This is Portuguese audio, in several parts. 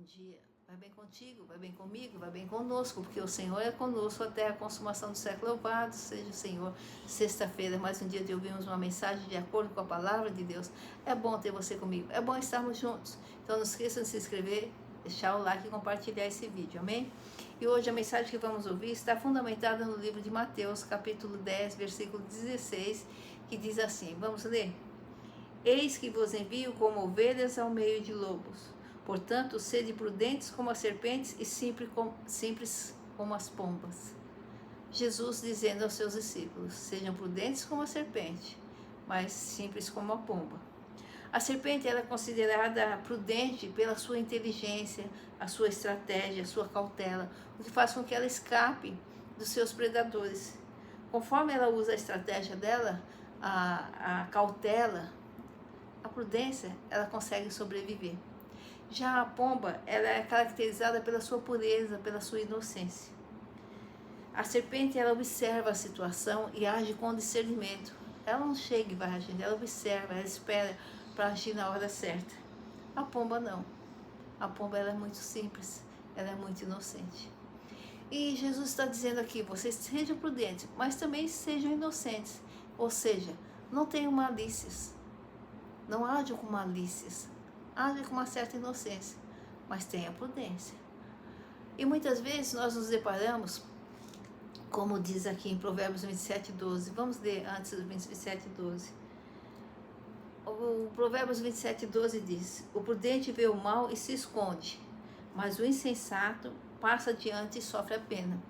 dia. Vai bem contigo, vai bem comigo, vai bem conosco, porque o Senhor é conosco até a consumação do século. Louvado seja o Senhor. Sexta-feira, mais um dia de ouvirmos uma mensagem de acordo com a palavra de Deus. É bom ter você comigo, é bom estarmos juntos. Então não esqueça de se inscrever, deixar o like e compartilhar esse vídeo, amém? E hoje a mensagem que vamos ouvir está fundamentada no livro de Mateus, capítulo 10, versículo 16, que diz assim, vamos ler? Eis que vos envio como ovelhas ao meio de lobos. Portanto, sede prudentes como as serpentes e simples como as pombas. Jesus dizendo aos seus discípulos, sejam prudentes como a serpente, mas simples como a pomba. A serpente era considerada prudente pela sua inteligência, a sua estratégia, a sua cautela, o que faz com que ela escape dos seus predadores. Conforme ela usa a estratégia dela, a cautela, a prudência, ela consegue sobreviver. Já a pomba, ela é caracterizada pela sua pureza, pela sua inocência. A serpente, ela observa a situação e age com discernimento. Ela não chega e vai agindo, ela observa, ela espera para agir na hora certa. A pomba não. A pomba, ela é muito simples, ela é muito inocente. E Jesus está dizendo aqui, vocês sejam prudentes, mas também sejam inocentes. Ou seja, não tenham malícias. Não ajam com malícias. Age com uma certa inocência, mas tenha prudência. E muitas vezes nós nos deparamos, como diz aqui em Provérbios 27:12, vamos ler antes do 27:12. O Provérbios 27:12 diz, o prudente vê o mal e se esconde, mas o insensato passa adiante e sofre a pena.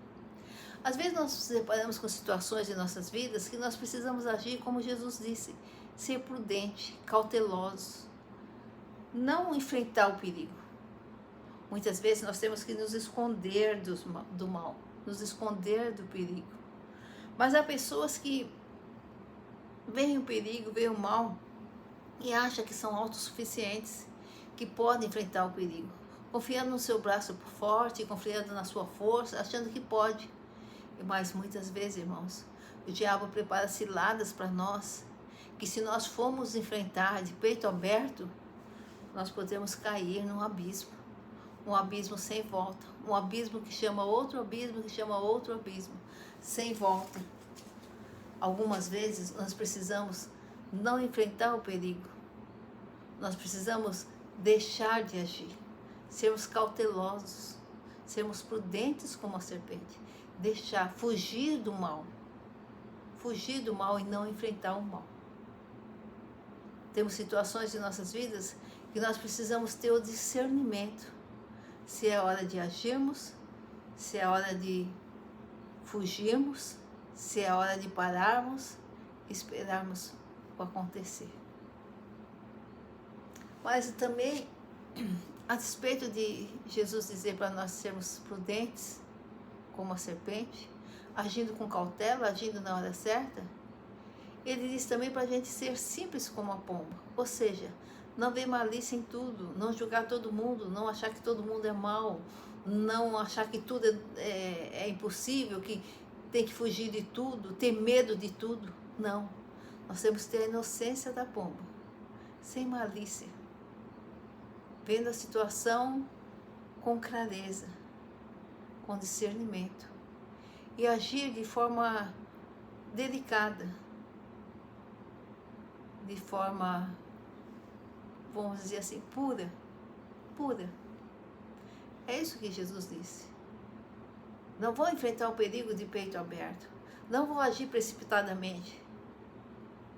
Às vezes nós nos deparamos com situações em nossas vidas que nós precisamos agir como Jesus disse, ser prudente, cauteloso, não enfrentar o perigo. Muitas vezes nós temos que nos esconder do mal, nos esconder do perigo. Mas há pessoas que veem o perigo, veem o mal e acham que são autossuficientes, que podem enfrentar o perigo, confiando no seu braço forte, confiando na sua força, achando que pode. Mas muitas vezes, irmãos, o diabo prepara ciladas para nós, que se nós formos enfrentar de peito aberto, nós podemos cair num abismo, um abismo sem volta, um abismo que chama outro abismo, que chama outro abismo, sem volta. Algumas vezes nós precisamos não enfrentar o perigo, nós precisamos deixar de agir, sermos cautelosos, sermos prudentes como a serpente, deixar, fugir do mal e não enfrentar o mal. Temos situações em nossas vidas que nós precisamos ter o discernimento, se é hora de agirmos, se é hora de fugirmos, se é hora de pararmos, esperarmos o acontecer. Mas também, a despeito de Jesus dizer para nós sermos prudentes, como a serpente, agindo com cautela, agindo na hora certa, ele diz também para a gente ser simples como a pomba, ou seja, não ver malícia em tudo, não julgar todo mundo, não achar que todo mundo é mau, não achar que tudo é impossível, que tem que fugir de tudo, ter medo de tudo. Não, nós temos que ter a inocência da pomba, sem malícia, vendo a situação com clareza, com discernimento e agir de forma delicada, de forma, vamos dizer assim, pura. É isso que Jesus disse. Não vou enfrentar o perigo de peito aberto. Não vou agir precipitadamente.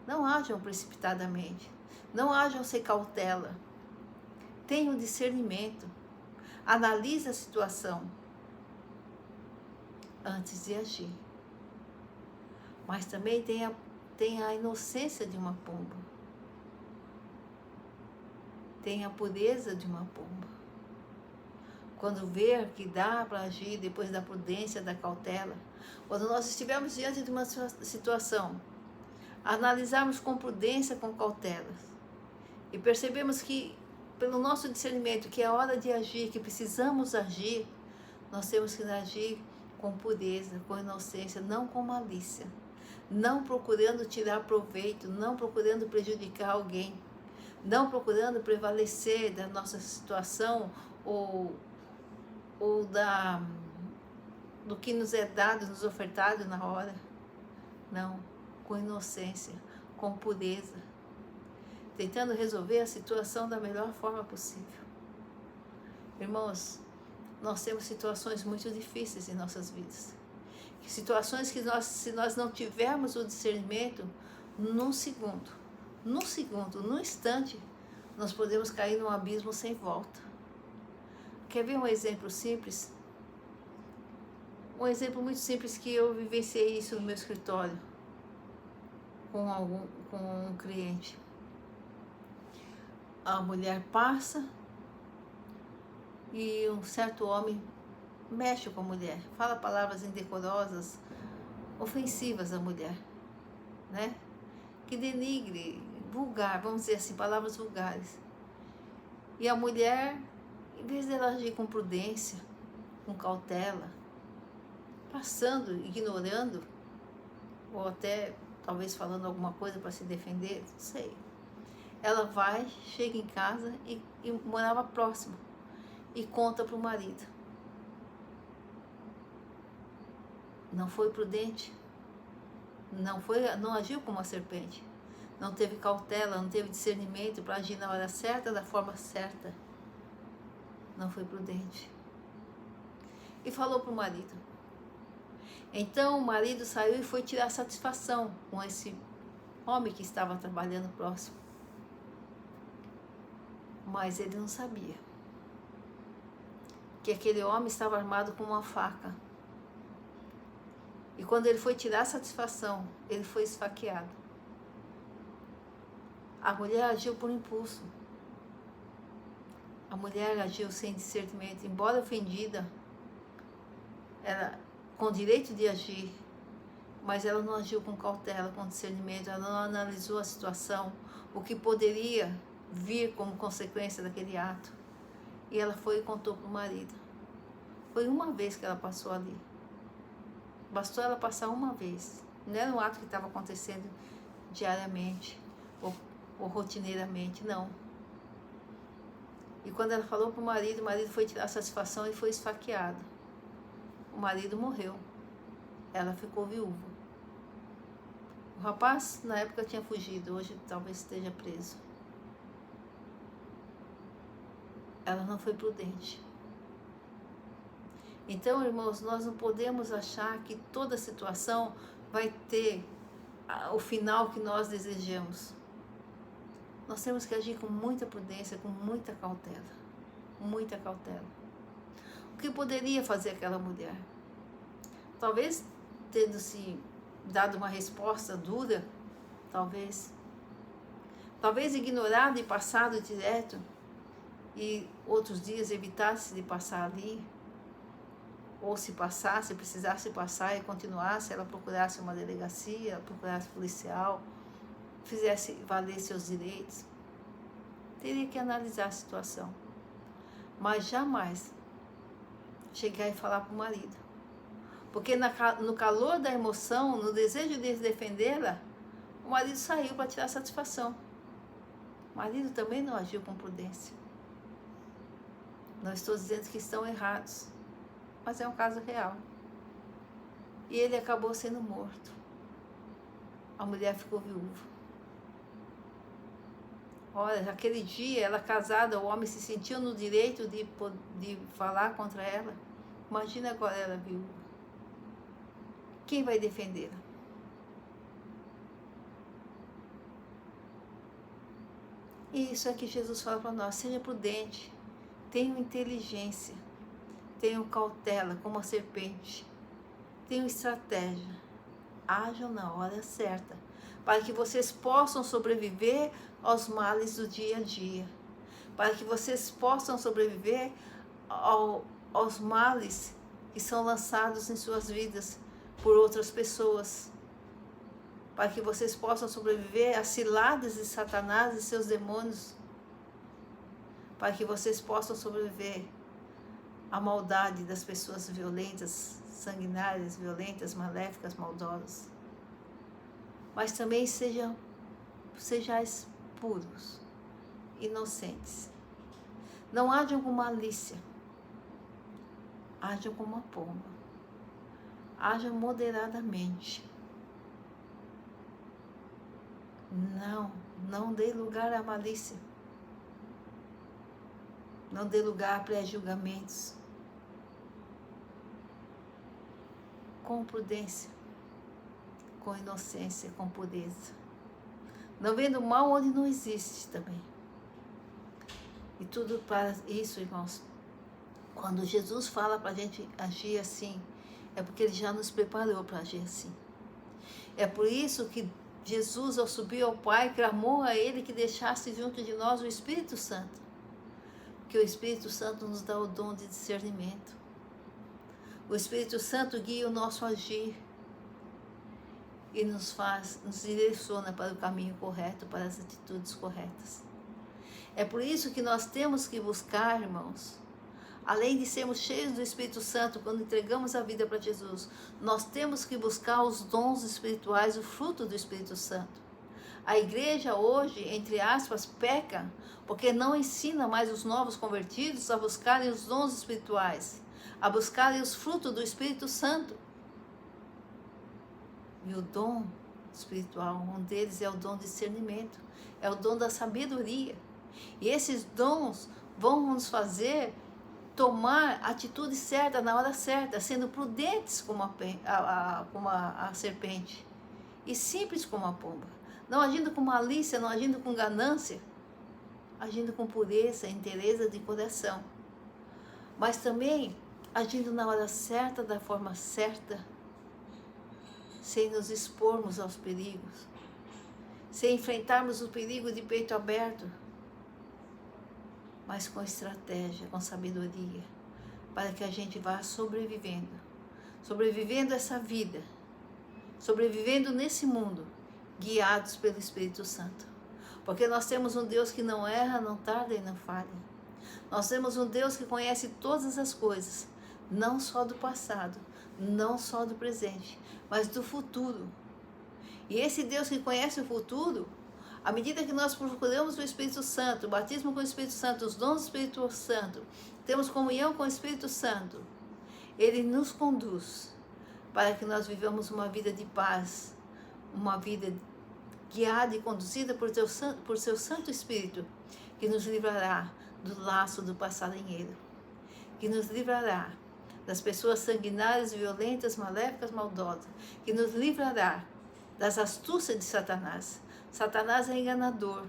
Não ajam precipitadamente. Não ajam sem cautela. Tenham discernimento. Analise a situação antes de agir. Mas também tenha a inocência de uma pomba. Tenha a pureza de uma pomba. Quando ver que dá para agir depois da prudência, da cautela, quando nós estivermos diante de uma situação, analisarmos com prudência, com cautela, e percebemos que, pelo nosso discernimento, que é hora de agir, que precisamos agir, nós temos que agir com pureza, com inocência, não com malícia, não procurando tirar proveito, não procurando prejudicar alguém, não procurando prevalecer da nossa situação ou do que nos é dado, nos ofertado na hora. Não, com inocência, com pureza, tentando resolver a situação da melhor forma possível. Irmãos, nós temos situações muito difíceis em nossas vidas. Situações que se nós não tivermos o discernimento, num segundo, num instante, nós podemos cair num abismo sem volta. Quer ver um exemplo simples? Um exemplo muito simples que eu vivenciei isso no meu escritório com um cliente. A mulher passa e um certo homem mexe com a mulher, fala palavras indecorosas, ofensivas à mulher, né? Que denigre, vulgar, vamos dizer assim, palavras vulgares. E a mulher, em vez dela agir com prudência, com cautela, passando, ignorando, ou até talvez falando alguma coisa para se defender, não sei. Ela vai, chega em casa e morava próximo e conta para o marido. Não foi prudente, não agiu como uma serpente, não teve cautela, não teve discernimento para agir na hora certa, da forma certa. Não foi prudente. E falou para o marido. Então o marido saiu e foi tirar satisfação com esse homem que estava trabalhando próximo. Mas ele não sabia que aquele homem estava armado com uma faca. E quando ele foi tirar satisfação, ele foi esfaqueado. A mulher agiu por impulso. A mulher agiu sem discernimento, embora ofendida, ela com direito de agir, mas ela não agiu com cautela, com discernimento, ela não analisou a situação, o que poderia vir como consequência daquele ato. E ela foi e contou para o marido. Foi uma vez que ela passou ali. Bastou ela passar uma vez. Não era um ato que estava acontecendo diariamente ou rotineiramente, não. E quando ela falou para o marido foi tirar satisfação e foi esfaqueado. O marido morreu. Ela ficou viúva. O rapaz, na época, tinha fugido. Hoje, talvez esteja preso. Ela não foi prudente. Então, irmãos, nós não podemos achar que toda situação vai ter o final que nós desejamos. Nós temos que agir com muita prudência, com muita cautela. Muita cautela. O que poderia fazer aquela mulher? Talvez tendo-se dado uma resposta dura, talvez ignorado e passado direto, e outros dias evitasse de passar ali, ou se passasse, precisasse passar e continuasse, ela procurasse uma delegacia, procurasse policial, fizesse valer seus direitos. Teria que analisar a situação, mas jamais chegar e falar para o marido, porque no calor da emoção, no desejo de defendê-la, o marido saiu para tirar satisfação. O marido também não agiu com prudência. Não estou dizendo que estão errados, mas é um caso real. E ele acabou sendo morto. A mulher ficou viúva. Olha, aquele dia, ela casada, o homem se sentiu no direito de falar contra ela. Imagina agora ela viúva. Quem vai defendê-la? E isso é que Jesus fala para nós: seja prudente, tenha inteligência, tenha cautela como a serpente, tenha estratégia, ajam na hora certa, para que vocês possam sobreviver aos males do dia a dia, para que vocês possam sobreviver aos males que são lançados em suas vidas por outras pessoas, para que vocês possam sobreviver às ciladas de Satanás e seus demônios, para que vocês possam sobreviver à maldade das pessoas violentas, sanguinárias, violentas, maléficas, maldosas. Mas também sejais puros, inocentes. Não hajam com malícia, hajam como uma pomba, hajam moderadamente. Não dê lugar à malícia, não dê lugar a pré-julgamentos. Com prudência, com inocência, com pureza, não vendo mal onde não existe também. E tudo para isso, irmãos, quando Jesus fala para a gente agir assim, é porque Ele já nos preparou para agir assim. É por isso que Jesus, ao subir ao Pai, clamou a Ele que deixasse junto de nós o Espírito Santo, porque o Espírito Santo nos dá o dom de discernimento. O Espírito Santo guia o nosso agir e nos direciona para o caminho correto, para as atitudes corretas. É por isso que nós temos que buscar, irmãos, além de sermos cheios do Espírito Santo, quando entregamos a vida para Jesus, nós temos que buscar os dons espirituais, o fruto do Espírito Santo. A igreja hoje, entre aspas, peca, porque não ensina mais os novos convertidos a buscarem os dons espirituais, a buscarem os frutos do Espírito Santo. E o dom espiritual, um deles é o dom de discernimento, é o dom da sabedoria. E esses dons vão nos fazer tomar a atitude certa na hora certa, sendo prudentes como a serpente e simples como a pomba, não agindo com malícia, não agindo com ganância, agindo com pureza, inteireza de coração, mas também agindo na hora certa, da forma certa, sem nos expormos aos perigos, sem enfrentarmos o perigo de peito aberto, mas com estratégia, com sabedoria, para que a gente vá sobrevivendo essa vida, sobrevivendo nesse mundo, guiados pelo Espírito Santo. Porque nós temos um Deus que não erra, não tarda e não falha. Nós temos um Deus que conhece todas as coisas, não só do passado, não só do presente, mas do futuro. E esse Deus que conhece o futuro, à medida que nós procuramos o Espírito Santo, o batismo com o Espírito Santo, os dons do Espírito Santo, temos comunhão com o Espírito Santo, Ele nos conduz para que nós vivamos uma vida de paz, uma vida guiada e conduzida por seu Santo Espírito, que nos livrará do laço do passarinheiro, que nos livrará das pessoas sanguinárias, violentas, maléficas, maldosas, que nos livrará das astúcias de Satanás. Satanás é enganador.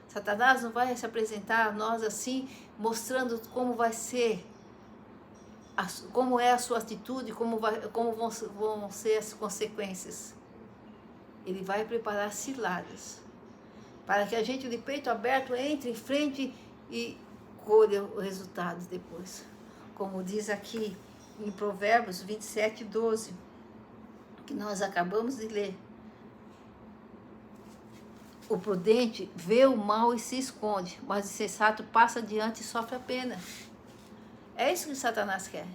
Satanás não vai se apresentar a nós assim, mostrando como vai ser, como é a sua atitude, como vão ser as consequências. Ele vai preparar ciladas para que a gente de peito aberto entre em frente e colha o resultado depois. Como diz aqui em Provérbios 27, 12, que nós acabamos de ler. O prudente vê o mal e se esconde, mas o insensato passa adiante e sofre a pena. É isso que Satanás quer.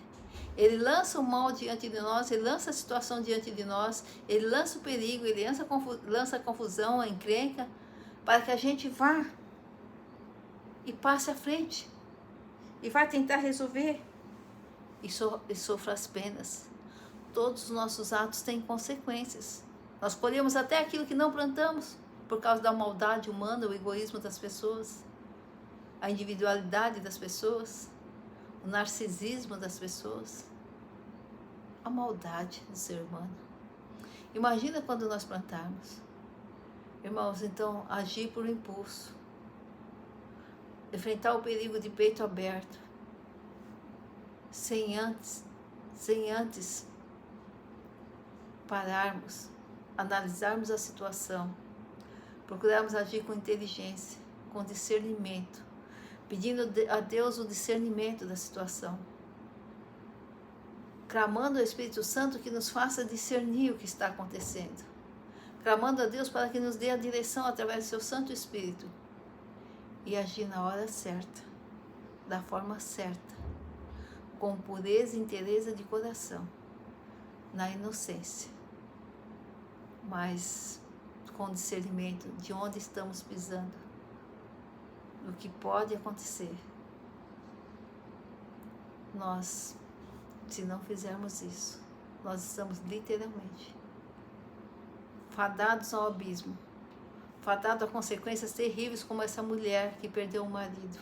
Ele lança o mal diante de nós, ele lança a situação diante de nós, ele lança o perigo, ele lança a confusão, a encrenca, para que a gente vá e passe à frente, e vá tentar resolver, e sofra as penas. Todos os nossos atos têm consequências. Nós colhemos até aquilo que não plantamos, por causa da maldade humana, o egoísmo das pessoas, a individualidade das pessoas, o narcisismo das pessoas, a maldade do ser humano. Imagina quando nós plantarmos. Irmãos, então, agir por impulso, enfrentar o perigo de peito aberto, sem antes pararmos, analisarmos a situação, procurarmos agir com inteligência, com discernimento, pedindo a Deus o discernimento da situação, clamando ao Espírito Santo que nos faça discernir o que está acontecendo, clamando a Deus para que nos dê a direção através do seu Santo Espírito e agir na hora certa, da forma certa, com pureza e inteireza de coração, na inocência, mas com discernimento de onde estamos pisando, do que pode acontecer. Nós, se não fizermos isso, nós estamos literalmente fadados ao abismo, fadados a consequências terríveis como essa mulher que perdeu o marido.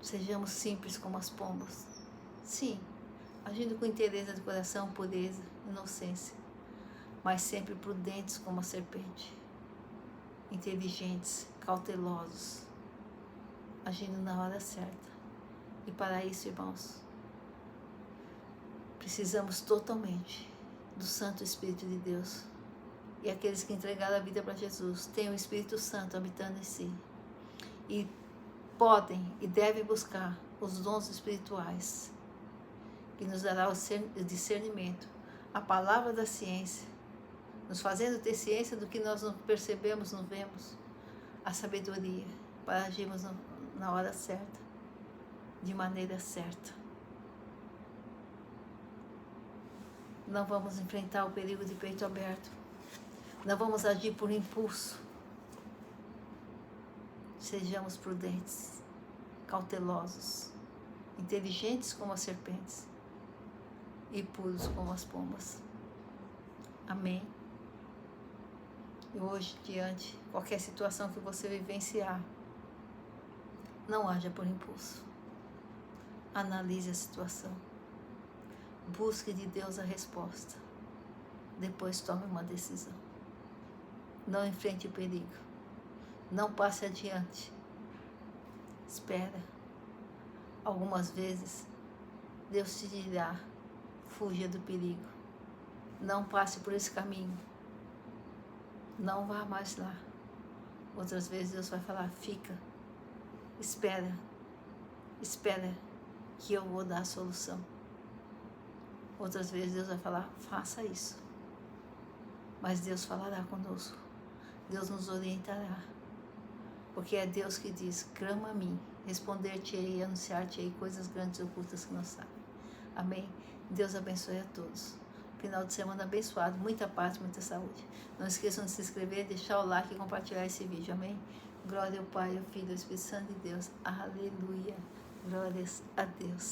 Sejamos simples como as pombas. Sim, agindo com inteireza de coração, pureza, inocência, mas sempre prudentes como a serpente, inteligentes, cautelosos, agindo na hora certa. E para isso, irmãos, precisamos totalmente do Santo Espírito de Deus. E aqueles que entregaram a vida para Jesus têm o Espírito Santo habitando em si. E podem e devem buscar os dons espirituais, que nos dará o discernimento, a palavra da ciência, nos fazendo ter ciência do que nós não percebemos, não vemos, a sabedoria para agirmos na hora certa, de maneira certa. Não vamos enfrentar o perigo de peito aberto, não vamos agir por impulso. Sejamos prudentes, cautelosos, inteligentes como as serpentes e puros como as pombas. Amém? E hoje, diante de qualquer situação que você vivenciar, não haja por impulso. Analise a situação. Busque de Deus a resposta. Depois tome uma decisão. Não enfrente o perigo. Não passe adiante. Espera. Algumas vezes, Deus te dirá, fuja do perigo. Não passe por esse caminho. Não vá mais lá. Outras vezes Deus vai falar, fica. Espera. Espera que eu vou dar a solução. Outras vezes Deus vai falar, faça isso. Mas Deus falará conosco. Deus nos orientará. Porque é Deus que diz, clama a mim, responder-te-ei e anunciar-te-ei coisas grandes e ocultas que não sabem. Amém? Deus abençoe a todos. Final de semana abençoado, muita paz, muita saúde. Não esqueçam de se inscrever, deixar o like e compartilhar esse vídeo. Amém? Glória ao Pai, ao Filho e ao Espírito Santo de Deus. Aleluia. Glórias a Deus.